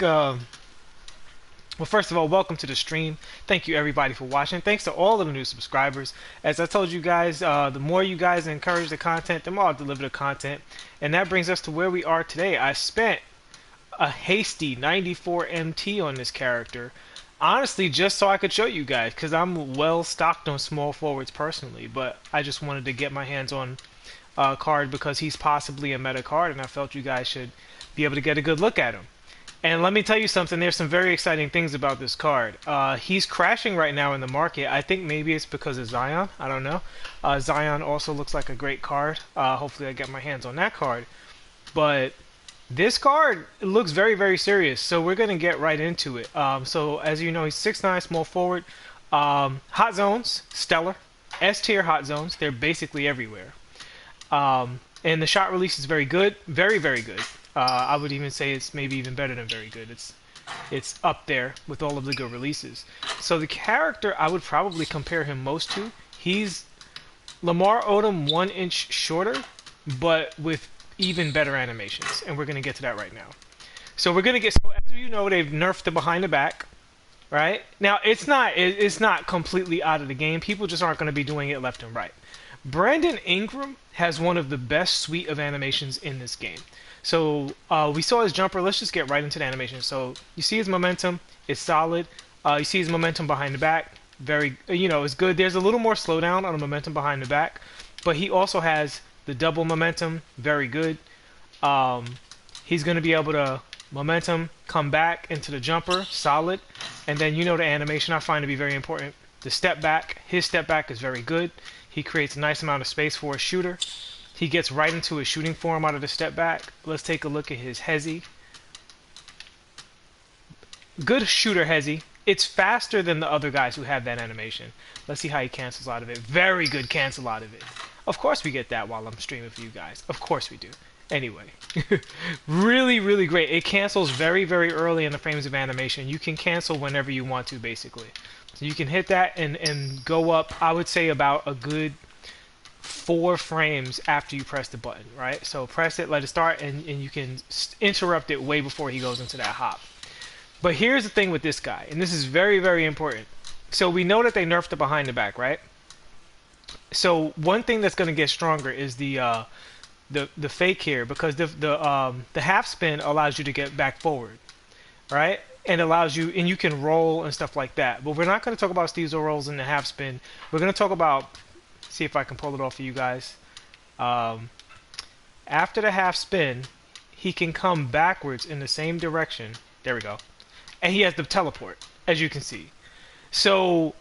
Um, well, first of all, welcome to the stream. Thank you everybody for watching. Thanks to all of the new subscribers. As I told you guys, the more you guys encourage the content, the more I'll deliver the content. And that brings us to where we are today. I spent a hasty 94 MT on this character, honestly, just so I could show you guys, because I'm well stocked on small forwards personally. But I just wanted to get my hands on a card because he's possibly a meta card, and I felt you guys should be able to get a good look at him. And let me tell you something, there's some very exciting things about this card. He's crashing right now in the market. I think maybe it's because of Zion. I don't know. Zion also looks like a great card. Hopefully I get my hands on that card. But this card looks very, very serious. So we're going to get right into it. So as you know, he's 6'9", small forward. Hot zones, stellar. S tier hot zones. They're basically everywhere. And the shot release is very good. Very, very good. I would even say it's maybe even better than very good. It's up there with all of the good releases. So the character I would probably compare him most to, he's Lamar Odom 1 inch shorter, but with even better animations. And we're going to get to that right now. So we're going to get, so as you know, they've nerfed the behind the back. Right? Now, it's not completely out of the game. People just aren't going to be doing it left and right. Brandon Ingram has one of the best suite of animations in this game. So we saw his jumper. Let's just get right into the animation. So you see his momentum. It's solid. You see his momentum behind the back. Very, it's good. There's a little more slowdown on the momentum behind the back. But he also has the double momentum. Very good. He's going to be able to momentum, come back into the jumper. Solid. And then the animation I find to be very important. The step back. His step back is very good. He creates a nice amount of space for a shooter. He gets right into his shooting form out of the step back. Let's take a look at his hezi. Good shooter hezi. It's faster than the other guys who have that animation. Let's see how he cancels out of it. Very good cancel out of it. Of course we get that while I'm streaming for you guys. Of course we do. Anyway. Really, really great. It cancels very, very early in the frames of animation. You can cancel whenever you want to, basically. So you can hit that and go up, I would say, about a good 4 frames after you press the button, right? So press it, let it start, and you can interrupt it way before he goes into that hop. But here's the thing with this guy, and this is very, very important. So we know that they nerfed the behind the back, right? So one thing that's going to get stronger is the fake here, because the half spin allows you to get back forward, right? And allows you, and you can roll and stuff like that. But we're not going to talk about Steve's rolls in the half spin. We're going to talk about, see if I can pull it off for you guys. After the half spin, he can come backwards in the same direction. There we go. And he has the teleport, as you can see. So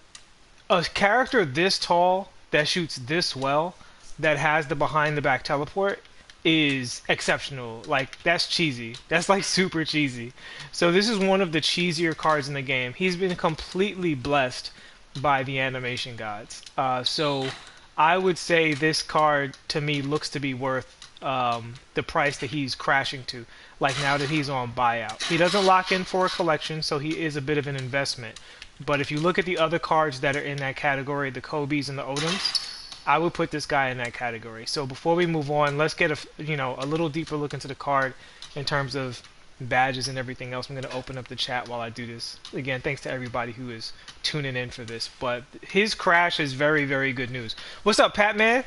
a character this tall that shoots this well, that has the behind the back teleport, is exceptional. Like, that's cheesy. That's like super cheesy. So this is one of the cheesier cards in the game. He's been completely blessed by the animation gods. So I would say this card to me looks to be worth the price that he's crashing to. Like now that he's on buyout. He doesn't lock in for a collection, so he is a bit of an investment. But if you look at the other cards that are in that category, the Kobe's and the Odoms, I would put this guy in that category. So before we move on, let's get a little deeper look into the card in terms of badges and everything else. I'm going to open up the chat while I do this. Again, thanks to everybody who is tuning in for this. But his crash is very, very good news. What's up, Pat Man?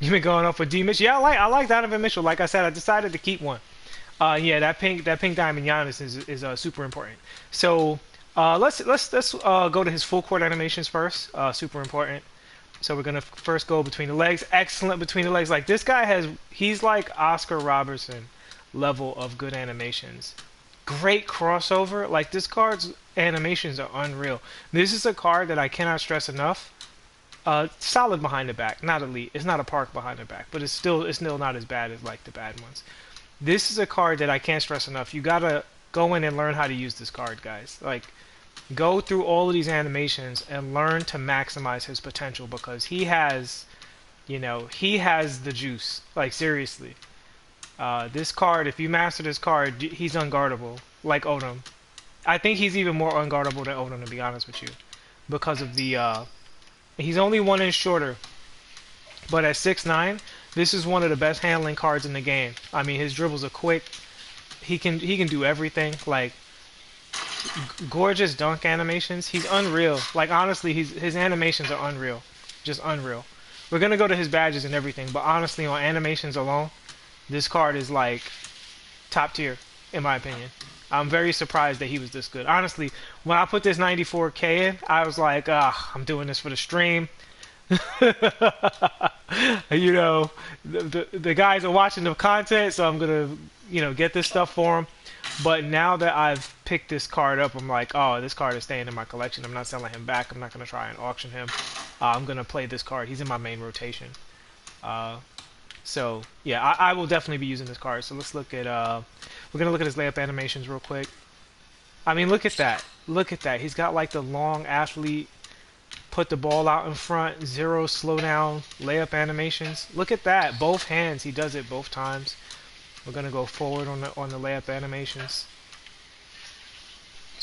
You been going off with D Mitch? Yeah, I like Donovan Mitchell. Like I said, I decided to keep one. Yeah, that pink diamond Giannis is super important. So let's go to his full court animations first. Super important. So we're gonna first go between the legs. Excellent between the legs. Like this guy he's like Oscar Robertson level of good animations. Great crossover. Like this card's animations are unreal. This is a card that I cannot stress enough. Solid behind the back, not elite. It's not a park behind the back, but it's still not as bad as like the bad ones. This is a card that I can't stress enough. You gotta go in and learn how to use this card, guys. Like, go through all of these animations and learn to maximize his potential, because he has the juice. Like, seriously. This card, if you master this card, he's unguardable, like Odom. I think he's even more unguardable than Odom, to be honest with you, because of the he's only 1 inch shorter, but at 6'9", this is one of the best handling cards in the game. I mean, his dribbles are quick. He can do everything. Like, Gorgeous dunk animations. He's unreal. Like honestly, his animations are unreal, just unreal. We're gonna go to his badges and everything, but honestly, on animations alone, this card is like top tier in my opinion. I'm very surprised that he was this good. Honestly, when I put this 94K in, I was like, ah, I'm doing this for the stream. You know, the guys are watching the content, so I'm gonna, get this stuff for them. But now that I've picked this card up, I'm like, oh, this card is staying in my collection. I'm not selling him back. I'm not gonna try and auction him. I'm gonna play this card. He's in my main rotation. So yeah, I will definitely be using this card. So let's look at we're gonna look at his layup animations real quick. I mean, look at that. Look at that. He's got like the long athlete, put the ball out in front, zero slowdown layup animations. Look at that. Both hands, he does it both times. We're gonna go forward on the layup animations.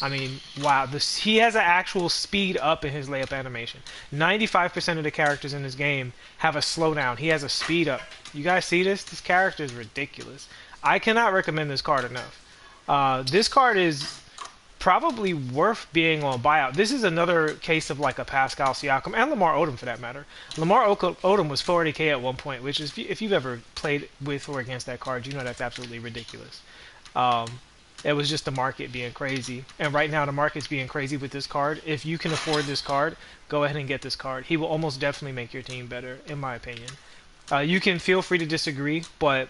I mean, wow, he has an actual speed up in his layup animation. 95% of the characters in this game have a slowdown. He has a speed up. You guys see this? This character is ridiculous. I cannot recommend this card enough. This card is probably worth being on buyout. This is another case of like a Pascal Siakam and Lamar Odom for that matter. Lamar Odom was 40K at one point, which is, if you've ever played with or against that card, you know that's absolutely ridiculous. It was just the market being crazy. And right now the market's being crazy with this card. If you can afford this card, go ahead and get this card. He will almost definitely make your team better, in my opinion. You can feel free to disagree, but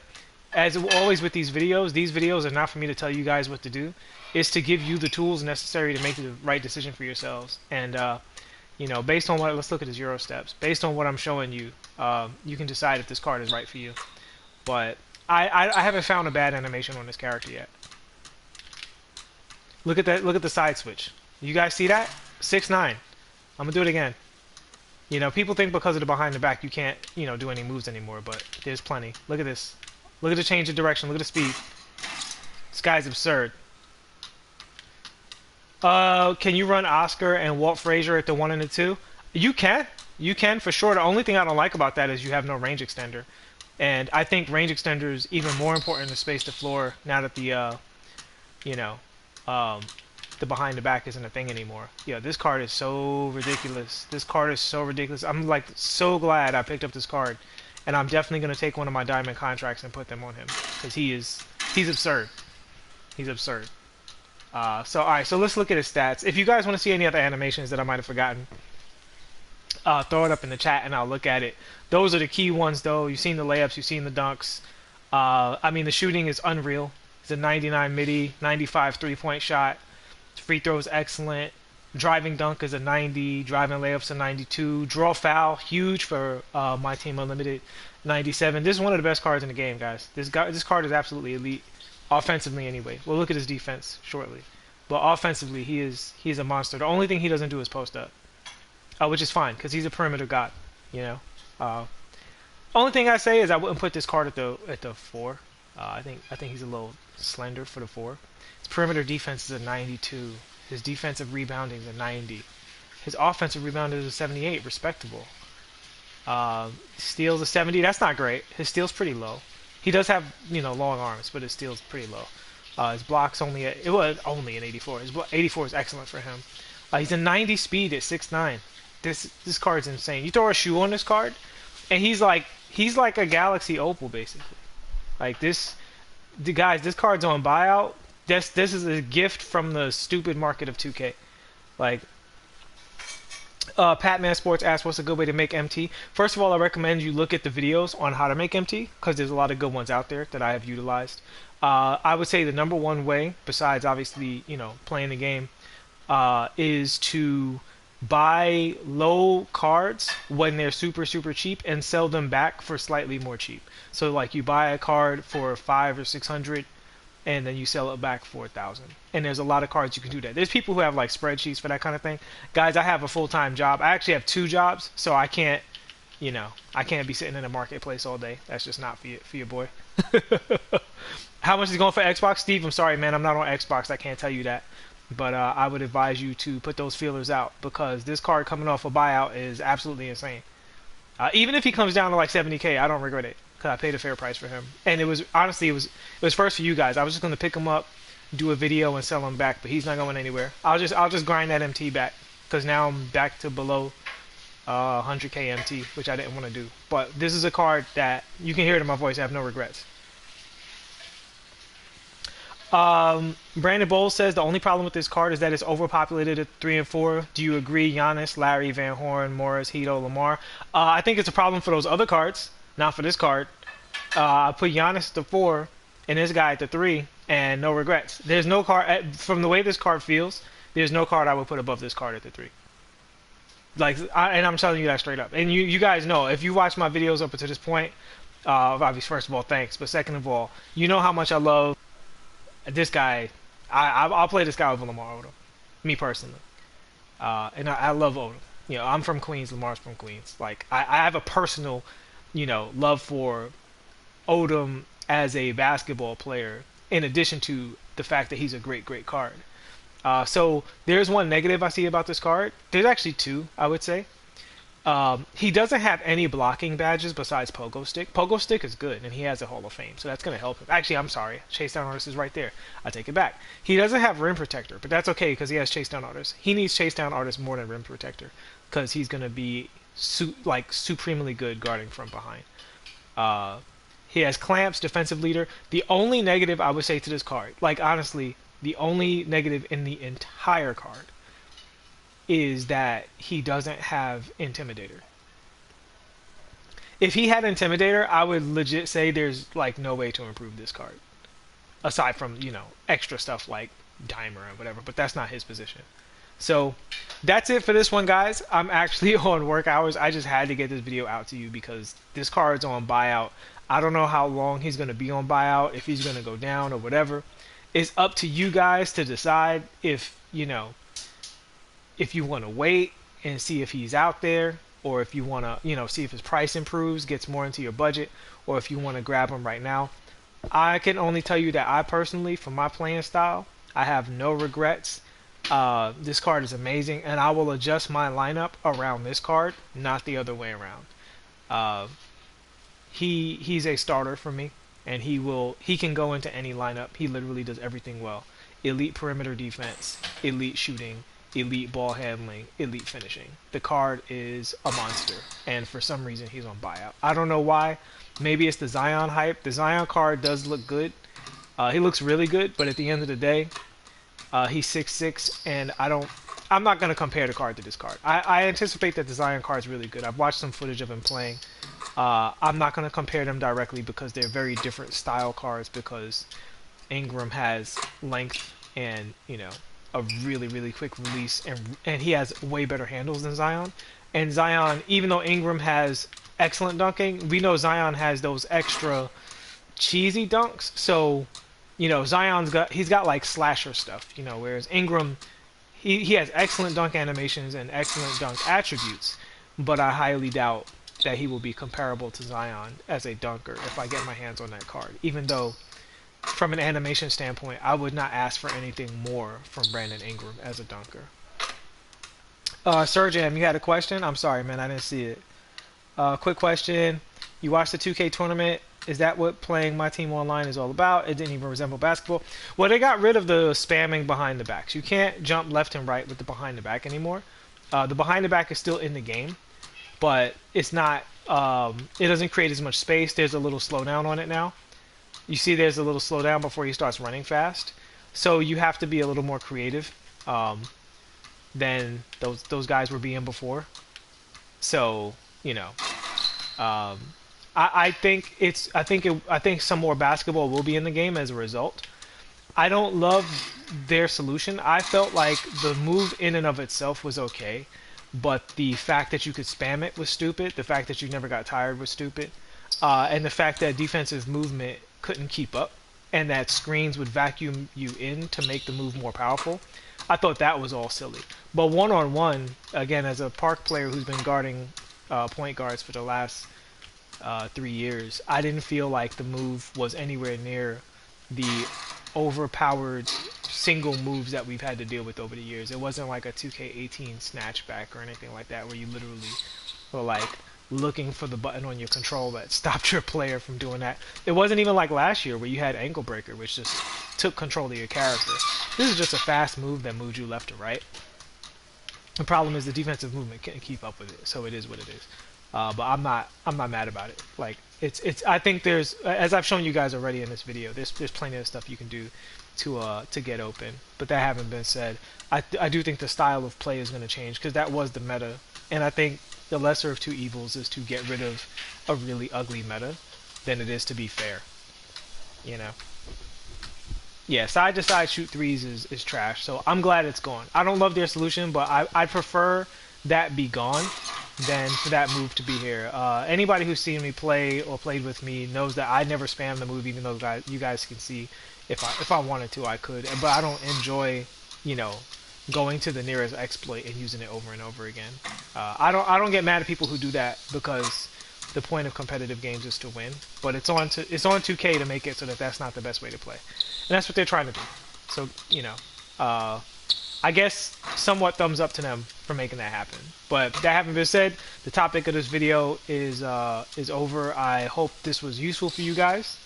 as always with these videos are not for me to tell you guys what to do. It's to give you the tools necessary to make the right decision for yourselves. And, based on let's look at his Euro steps. Based on what I'm showing you, you can decide if this card is right for you. But I haven't found a bad animation on this character yet. Look at that. Look at the side switch. You guys see that? 6'9". I'm gonna do it again. People think because of the behind the back you can't, do any moves anymore, but there's plenty. Look at this. Look at the change of direction. Look at the speed. This guy's absurd. Can you run Oscar and Walt Frazier at the 1 and the 2? You can. You can for sure. The only thing I don't like about that is you have no range extender. And I think range extender is even more important to space the floor now that the behind the back isn't a thing anymore. Yeah, this card is so ridiculous. This card is so ridiculous. I'm like so glad I picked up this card, and I'm definitely gonna take one of my diamond contracts and put them on him because he's absurd. He's absurd. So alright, so let's look at his stats. If you guys want to see any other animations that I might have forgotten, throw it up in the chat and I'll look at it. Those are the key ones though. You've seen the layups, you've seen the dunks. I mean the shooting is unreal. It's a 99 midi, 95 three-point shot. Free throws excellent. Driving dunk is a 90. Driving layups a 92. Draw foul, huge for MyTeam Unlimited, 97. This is one of the best cards in the game, guys. This card is absolutely elite, offensively anyway. We'll look at his defense shortly, but offensively he's a monster. The only thing he doesn't do is post up, which is fine because he's a perimeter god. Only thing I say is I wouldn't put this card at the 4. I think he's a little slender for the 4. His perimeter defense is a 92. His defensive rebounding is a 90. His offensive rebounding is a 78, respectable. Steals a 70. That's not great. His steal's pretty low. He does have long arms, but his steal's pretty low. His block's only an 84. His 84 is excellent for him. He's a 90 speed at 6'9". This card's insane. You throw a shoe on this card, and he's like a Galaxy Opal basically. Like this, guys, this card's on buyout. This is a gift from the stupid market of 2K. Like, Patman Sports asked, what's a good way to make MT? First of all, I recommend you look at the videos on how to make MT, because there's a lot of good ones out there that I have utilized. I would say the number one way, besides obviously, playing the game, is to buy low cards when they're super cheap and sell them back for slightly more cheap. So like you buy a card for 500 or 600 and then you sell it back for 1,000. And there's a lot of cards you can do that. There's people who have like spreadsheets for that kind of thing. Guys, I have a full-time job. I actually have 2 jobs, so I can't be sitting in a marketplace all day. That's just not for your boy. How much is going for Xbox? Steve, I'm sorry, man. I'm not on Xbox. I can't tell you that. But I would advise you to put those feelers out because this card coming off a buyout is absolutely insane. Even if he comes down to like 70K, I don't regret it because I paid a fair price for him. And it was honestly it was first for you guys. I was just going to pick him up, do a video and sell him back, but he's not going anywhere. I'll just grind that MT back because now I'm back to below 100k MT, which I didn't want to do. But this is a card that you can hear it in my voice. I have no regrets. Brandon Bowles says the only problem with this card is that it's overpopulated at 3 and 4. Do you agree? Giannis, Larry, Van Horn, Morris, Hito, Lamar. I think it's a problem for those other cards, not for this card. I put Giannis at the 4 and this guy at the 3, and no regrets. There's no card from the way this card feels. There's no card I would put above this card at the 3. Like, and I'm telling you that straight up. And you guys know, if you watch my videos up to this point, obviously, first of all, thanks. But second of all, you know how much I love this guy. I'll play this guy over Lamar Odom, me personally. And I love Odom. You know, I'm from Queens. Lamar's from Queens. Like, I have a personal, love for Odom as a basketball player, in addition to the fact that he's a great, great card. So there's one negative I see about this card. There's actually two, I would say. He doesn't have any blocking badges besides Pogo Stick. Pogo Stick is good, and he has a Hall of Fame, so that's going to help him. Actually, I'm sorry. Chase Down Artist is right there. I take it back. He doesn't have Rim Protector, but that's okay because he has Chase Down Artist. He needs Chase Down Artist more than Rim Protector because he's going to be supremely good guarding from behind. He has Clamps, Defensive Leader. The only negative I would say to this card, like honestly, the only negative in the entire card is that he doesn't have Intimidator. If he had Intimidator, I would legit say there's like no way to improve this card. Aside from, extra stuff like Dimer and whatever, but that's not his position. So that's it for this one, guys. I'm actually on work hours. I just had to get this video out to you because this card's on buyout. I don't know how long he's going to be on buyout, if he's going to go down or whatever. It's up to you guys to decide if you want to wait and see if he's out there, or if you want to, see if his price improves, gets more into your budget, or if you want to grab him right now. I can only tell you that I personally, for my playing style, I have no regrets. This card is amazing, and I will adjust my lineup around this card, not the other way around. He's a starter for me, and he can go into any lineup. He literally does everything well. Elite perimeter defense, elite shooting, elite ball handling, elite finishing. The card is a monster, and for some reason he's on buyout. I don't know why. Maybe it's the Zion hype. The Zion card does look good. He looks really good, but at the end of the day, he's 6'6", and I'm not going to compare the card to this card. I anticipate that the Zion card is really good. I've watched some footage of him playing. I'm not going to compare them directly because they're very different style cards, because Ingram has length and, a really, really quick release, and he has way better handles than Zion. And Zion, even though Ingram has excellent dunking, we know Zion has those extra cheesy dunks. So, he's got like slasher stuff, whereas Ingram, he has excellent dunk animations and excellent dunk attributes, but I highly doubt that he will be comparable to Zion as a dunker if I get my hands on that card. Even though, from an animation standpoint, I would not ask for anything more from Brandon Ingram as a dunker. Serjam, you had a question? I'm sorry, man, I didn't see it. Quick question. You watched the 2K tournament. Is that what playing My Team Online is all about? It didn't even resemble basketball. Well, they got rid of the spamming behind the backs. You can't jump left and right with the behind the back anymore. The behind the back is still in the game, but it's not. It doesn't create as much space. There's a little slowdown on it now. You see there's a little slowdown before he starts running fast. So you have to be a little more creative than those guys were being before. So, I think some more basketball will be in the game as a result. I don't love their solution. I felt like the move in and of itself was okay, but the fact that you could spam it was stupid. The fact that you never got tired was stupid. And the fact that defensive movement couldn't keep up, and that screens would vacuum you in to make the move more powerful. I thought that was all silly. But one-on-one, again, as a Park player who's been guarding point guards for the last 3 years, I didn't feel like the move was anywhere near the overpowered single moves that we've had to deal with over the years. It wasn't like a 2K18 snatchback or anything like that, where you literally were like looking for the button on your control that stopped your player from doing that. It wasn't even like last year where you had ankle breaker, which just took control of your character. This is just a fast move that moves you left to right. The problem is the defensive movement can't keep up with it, so it is what it is. But I'm not mad about it. Like it's I think there's, as I've shown you guys already in this video, there's plenty of stuff you can do to get open. But that having been said, I do think the style of play is going to change because that was the meta, and I think the lesser of two evils is to get rid of a really ugly meta than it is to be fair. You know. Yeah, side to side shoot threes is trash. So I'm glad it's gone. I don't love their solution, but I prefer that be gone than for that move to be here. Anybody who's seen me play or played with me knows that I never spam the move, even though you guys can see if I wanted to, I could. But I don't enjoy, you know, going to the nearest exploit and using it over and over again. I don't get mad at people who do that because the point of competitive games is to win. But it's on 2K to make it so that that's not the best way to play, and that's what they're trying to do. So you know, I guess somewhat thumbs up to them for making that happen. But that having been said, the topic of this video is over. I hope this was useful for you guys.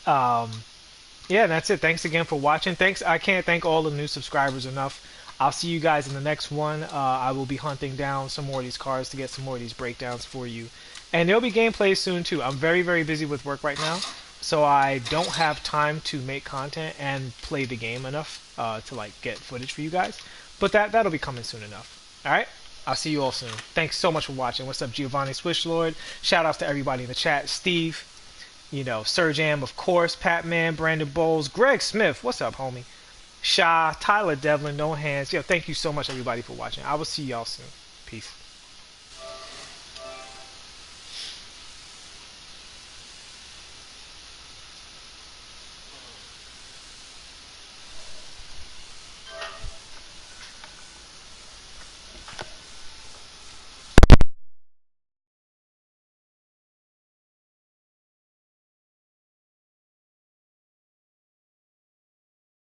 Yeah, that's it. Thanks again for watching. I can't thank all the new subscribers enough. I'll see you guys in the next one. I will be hunting down some more of these cards to get some more of these breakdowns for you. And there'll be gameplays soon too. I'm very, very busy with work right now, so I don't have time to make content and play the game enough to like get footage for you guys. But that'll be coming soon enough. Alright? I'll see you all soon. Thanks so much for watching. What's up, Giovanni Swishlord? Shout outs to everybody in the chat. Steve, you know, Sir Jam, of course, Patman, Brandon Bowles, Greg Smith, what's up, homie? Shaw, Tyler Devlin, No Hands. Yo, thank you so much, everybody, for watching. I will see y'all soon. Peace.